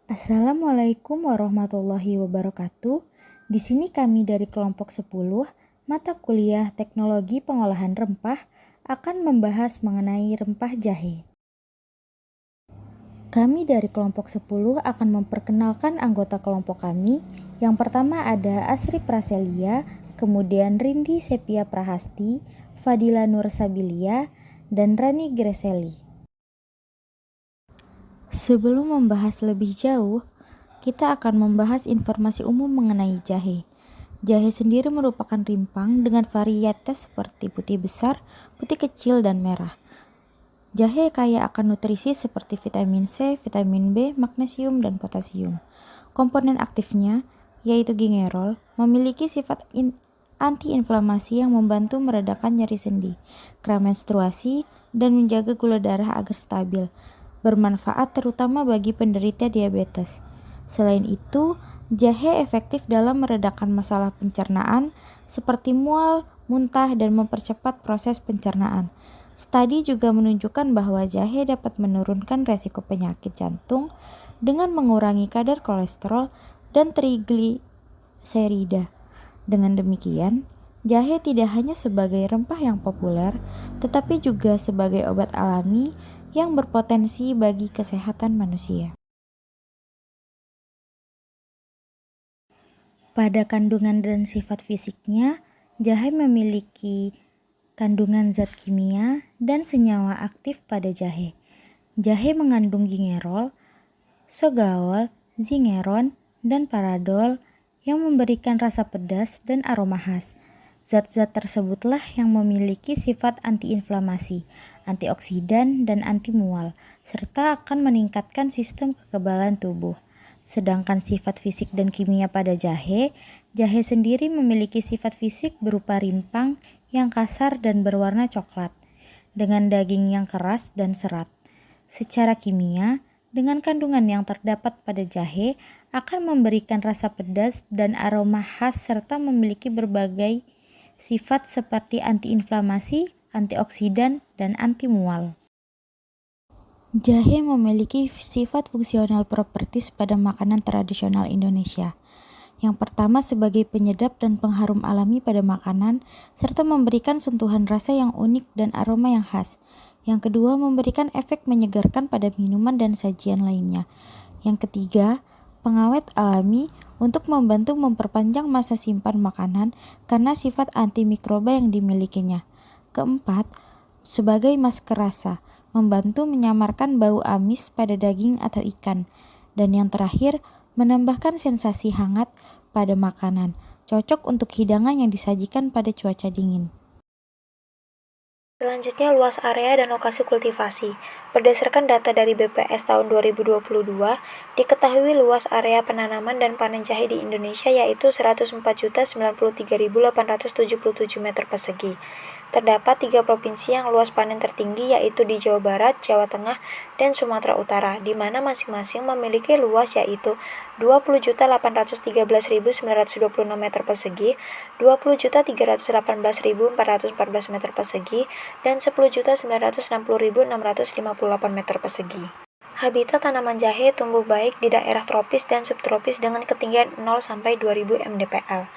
Assalamualaikum warahmatullahi wabarakatuh. Di sini kami dari kelompok 10, mata kuliah Teknologi Pengolahan Rempah akan membahas mengenai rempah jahe. Kami dari kelompok 10 akan memperkenalkan anggota kelompok kami. Yang pertama ada Asri Praselia, kemudian Rindi Sepia Prahasti, Fadila Nur Sabilia, dan Rani Greseli. Sebelum membahas lebih jauh, kita akan membahas informasi umum mengenai jahe. Jahe sendiri merupakan rimpang dengan varietas seperti putih besar, putih kecil, dan merah. Jahe kaya akan nutrisi seperti vitamin C, vitamin B, magnesium, dan potasium. Komponen aktifnya, yaitu gingerol, memiliki sifat antiinflamasi yang membantu meredakan nyeri sendi, kram menstruasi, dan menjaga gula darah agar stabil. Bermanfaat terutama bagi penderita diabetes. Selain itu, jahe efektif dalam meredakan masalah pencernaan seperti mual, muntah, dan mempercepat proses pencernaan. Studi juga menunjukkan bahwa jahe dapat menurunkan resiko penyakit jantung dengan mengurangi kadar kolesterol dan trigliserida. Dengan demikian, jahe tidak hanya sebagai rempah yang populer, tetapi juga sebagai obat alami yang berpotensi bagi kesehatan manusia. Pada kandungan dan sifat fisiknya, jahe memiliki kandungan zat kimia dan senyawa aktif pada jahe. Jahe mengandung gingerol, sogaol, zingeron, dan paradol yang memberikan rasa pedas dan aroma khas. Zat-zat tersebutlah yang memiliki sifat antiinflamasi, antioksidan, dan anti mual, serta akan meningkatkan sistem kekebalan tubuh. Sedangkan sifat fisik dan kimia pada jahe sendiri memiliki sifat fisik berupa rimpang yang kasar dan berwarna coklat, dengan daging yang keras dan serat. Secara kimia, dengan kandungan yang terdapat pada jahe akan memberikan rasa pedas dan aroma khas serta memiliki berbagai sifat seperti antiinflamasi, antioksidan, dan anti mual. Jahe memiliki sifat fungsional propertis pada makanan tradisional Indonesia. Yang pertama sebagai penyedap dan pengharum alami pada makanan, serta memberikan sentuhan rasa yang unik dan aroma yang khas. Yang kedua memberikan efek menyegarkan pada minuman dan sajian lainnya. Yang ketiga, pengawet alami untuk membantu memperpanjang masa simpan makanan karena sifat antimikroba yang dimilikinya. Keempat, sebagai masker rasa, membantu menyamarkan bau amis pada daging atau ikan. Dan yang terakhir, menambahkan sensasi hangat pada makanan, cocok untuk hidangan yang disajikan pada cuaca dingin. Selanjutnya, luas area dan lokasi kultivasi. Berdasarkan data dari BPS tahun 2022, diketahui luas area penanaman dan panen jahe di Indonesia yaitu 104.093.877 meter persegi. Terdapat 3 provinsi yang luas panen tertinggi yaitu di Jawa Barat, Jawa Tengah, dan Sumatera Utara, di mana masing-masing memiliki luas yaitu 20.813.926 meter persegi, 20.318.414 meter persegi, dan 10.960.658 meter persegi. Habitat tanaman jahe tumbuh baik di daerah tropis dan subtropis dengan ketinggian 0-2000 mdpl.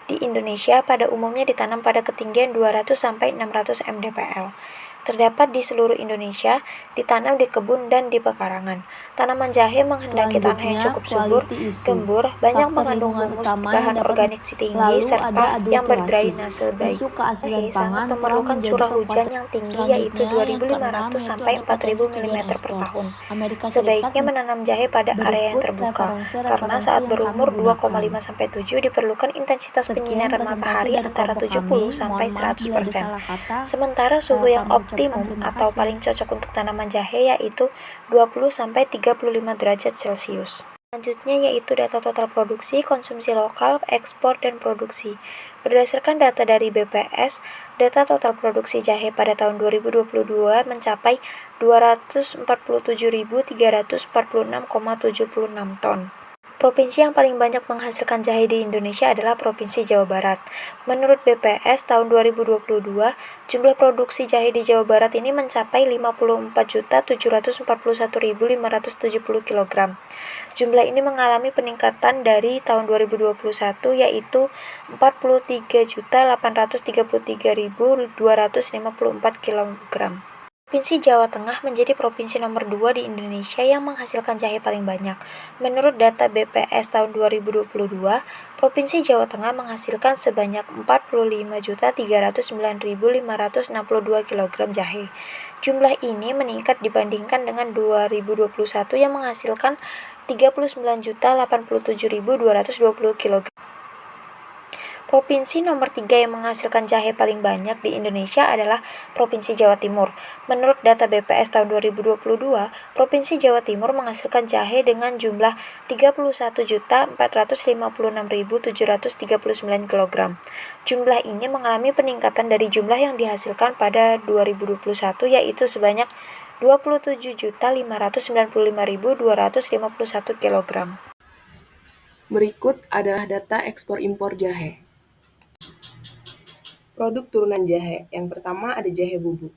Di Indonesia pada umumnya ditanam pada ketinggian 200-600 mdpl. Terdapat di seluruh Indonesia, ditanam di kebun dan di pekarangan. Tanaman jahe menghendaki tanah yang cukup subur, gembur, banyak mengandung humus, bahan organik tinggi, serta yang berdrainase baik. Jahe sangat memerlukan curah hujan yang tinggi yaitu 2.500 sampai 4.000 mm per tahun. Sebaiknya menanam jahe pada area yang terbuka, karena saat berumur 2,5 sampai 7 diperlukan intensitas penyinaran matahari antara 70 sampai 100%. Sementara suhu yang optimum atau paling cocok untuk tanaman jahe yaitu 20 sampai 35 derajat Celcius. Selanjutnya yaitu data total produksi, konsumsi lokal, ekspor, dan produksi. Berdasarkan data dari BPS, data total produksi jahe pada tahun 2022 mencapai 247.346,76 ton. Provinsi yang paling banyak menghasilkan jahe di Indonesia adalah Provinsi Jawa Barat. Menurut BPS, tahun 2022, jumlah produksi jahe di Jawa Barat ini mencapai 54.741.570 kg. Jumlah ini mengalami peningkatan dari tahun 2021, yaitu 43.833.254 kg. Provinsi Jawa Tengah menjadi provinsi nomor 2 di Indonesia yang menghasilkan jahe paling banyak. Menurut data BPS tahun 2022, Provinsi Jawa Tengah menghasilkan sebanyak 45.309.562 kg jahe. Jumlah ini meningkat dibandingkan dengan 2021 yang menghasilkan 39.087.220 kg. Provinsi nomor 3 yang menghasilkan jahe paling banyak di Indonesia adalah Provinsi Jawa Timur. Menurut data BPS tahun 2022, Provinsi Jawa Timur menghasilkan jahe dengan jumlah 31.456.739 kg. Jumlah ini mengalami peningkatan dari jumlah yang dihasilkan pada 2021, yaitu sebanyak 27.595.251 kg. Berikut adalah data ekspor-impor jahe. Produk turunan jahe. Yang pertama ada jahe bubuk.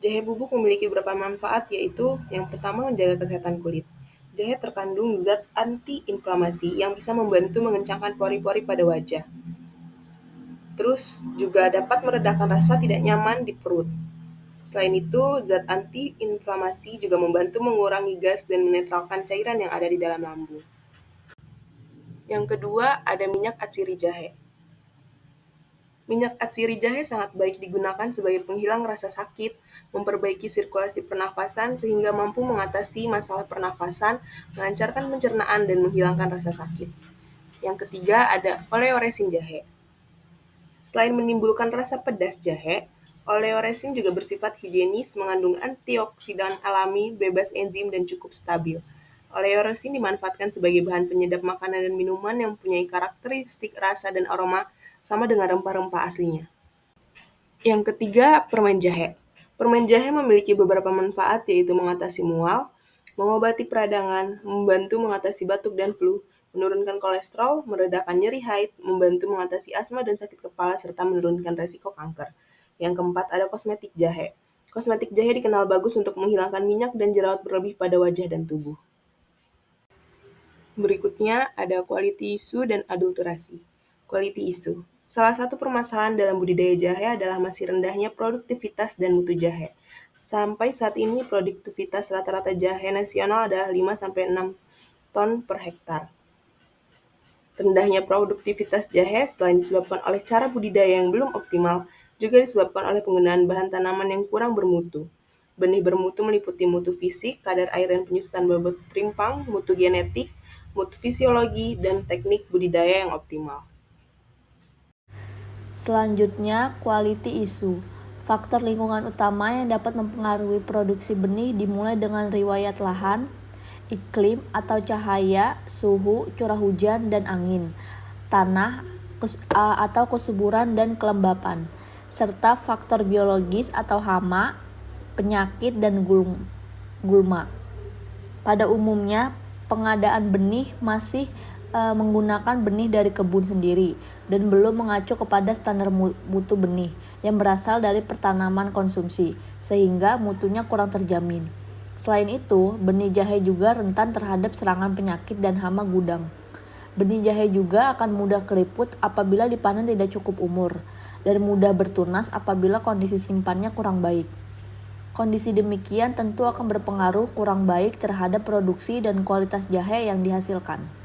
Jahe bubuk memiliki beberapa manfaat, yaitu yang pertama menjaga kesehatan kulit. Jahe terkandung zat anti-inflamasi yang bisa membantu mengencangkan pori-pori pada wajah. Terus juga dapat meredakan rasa tidak nyaman di perut. Selain itu, zat anti-inflamasi juga membantu mengurangi gas dan menetralkan cairan yang ada di dalam lambung. Yang kedua, ada minyak atsiri jahe. Minyak atsiri jahe sangat baik digunakan sebagai penghilang rasa sakit, memperbaiki sirkulasi pernafasan sehingga mampu mengatasi masalah pernafasan, melancarkan pencernaan, dan menghilangkan rasa sakit. Yang ketiga ada oleoresin jahe. Selain menimbulkan rasa pedas jahe, oleoresin juga bersifat higienis, mengandung antioksidan alami, bebas enzim, dan cukup stabil. Oleoresin dimanfaatkan sebagai bahan penyedap makanan dan minuman yang mempunyai karakteristik rasa dan aroma sama dengan rempah-rempah aslinya. Yang ketiga, permen jahe. Permen jahe memiliki beberapa manfaat, yaitu mengatasi mual, mengobati peradangan, membantu mengatasi batuk dan flu, menurunkan kolesterol, meredakan nyeri haid, membantu mengatasi asma dan sakit kepala, serta menurunkan resiko kanker. Yang keempat, ada kosmetik jahe. Kosmetik jahe dikenal bagus untuk menghilangkan minyak dan jerawat berlebih pada wajah dan tubuh. Berikutnya ada quality issue dan adulterasi. Quality issue. Salah satu permasalahan dalam budidaya jahe adalah masih rendahnya produktivitas dan mutu jahe. Sampai saat ini produktivitas rata-rata jahe nasional adalah 5-6 ton per hektar. Rendahnya produktivitas jahe selain disebabkan oleh cara budidaya yang belum optimal, juga disebabkan oleh penggunaan bahan tanaman yang kurang bermutu. Benih bermutu meliputi mutu fisik, kadar air dan penyusutan bobot rimpang, mutu genetik, mutu fisiologi, dan teknik budidaya yang optimal. Selanjutnya, quality issue. Faktor lingkungan utama yang dapat mempengaruhi produksi benih dimulai dengan riwayat lahan, iklim atau cahaya, suhu, curah hujan, dan angin, tanah atau kesuburan dan kelembapan, serta faktor biologis atau hama, penyakit, dan gulma. Pada umumnya, pengadaan benih masih menggunakan benih dari kebun sendiri dan belum mengacu kepada standar mutu benih yang berasal dari pertanaman konsumsi, sehingga mutunya kurang terjamin. Selain itu, benih jahe juga rentan terhadap serangan penyakit dan hama gudang. Benih jahe juga akan mudah keriput apabila dipanen tidak cukup umur, dan mudah bertunas apabila kondisi simpannya kurang baik. Kondisi demikian tentu akan berpengaruh kurang baik terhadap produksi dan kualitas jahe yang dihasilkan.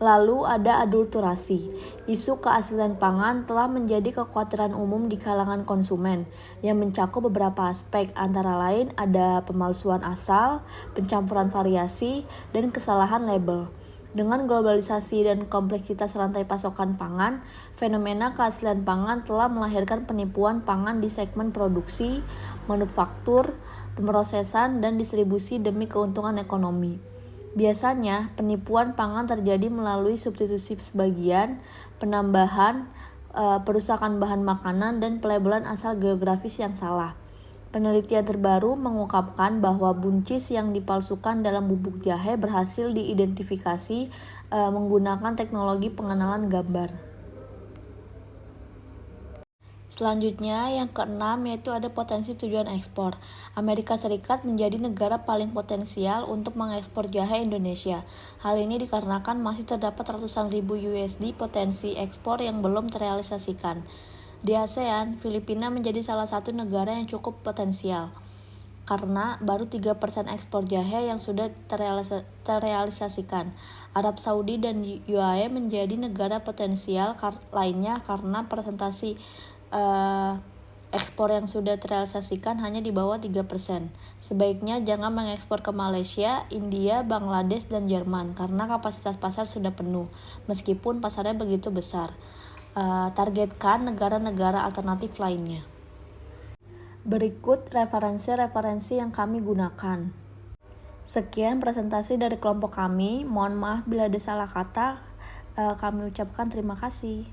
Lalu ada adulterasi. Isu keaslian pangan telah menjadi kekhawatiran umum di kalangan konsumen yang mencakup beberapa aspek, antara lain ada pemalsuan asal, pencampuran variasi, dan kesalahan label. Dengan globalisasi dan kompleksitas rantai pasokan pangan, fenomena keaslian pangan telah melahirkan penipuan pangan di segmen produksi, manufaktur, pemrosesan, dan distribusi demi keuntungan ekonomi. Biasanya, penipuan pangan terjadi melalui substitusi sebagian, penambahan, perusakan bahan makanan, dan pelabelan asal geografis yang salah. Penelitian terbaru mengungkapkan bahwa buncis yang dipalsukan dalam bubuk jahe berhasil diidentifikasi menggunakan teknologi pengenalan gambar. Selanjutnya, yang keenam yaitu ada potensi tujuan ekspor. Amerika Serikat menjadi negara paling potensial untuk mengekspor jahe Indonesia. Hal ini dikarenakan masih terdapat ratusan ribu USD potensi ekspor yang belum terrealisasikan. Di ASEAN, Filipina menjadi salah satu negara yang cukup potensial, karena baru 3% ekspor jahe yang sudah terrealisasikan. Arab Saudi dan UAE menjadi negara potensial lainnya karena presentasi ekspor yang sudah terrealisasikan hanya di bawah 3%. Sebaiknya jangan mengekspor ke Malaysia, India, Bangladesh, dan Jerman karena kapasitas pasar sudah penuh, meskipun pasarnya begitu besar. Targetkan negara-negara alternatif lainnya. Berikut referensi-referensi yang kami gunakan. Sekian presentasi dari kelompok kami. Mohon maaf bila ada salah kata. Kami ucapkan terima kasih.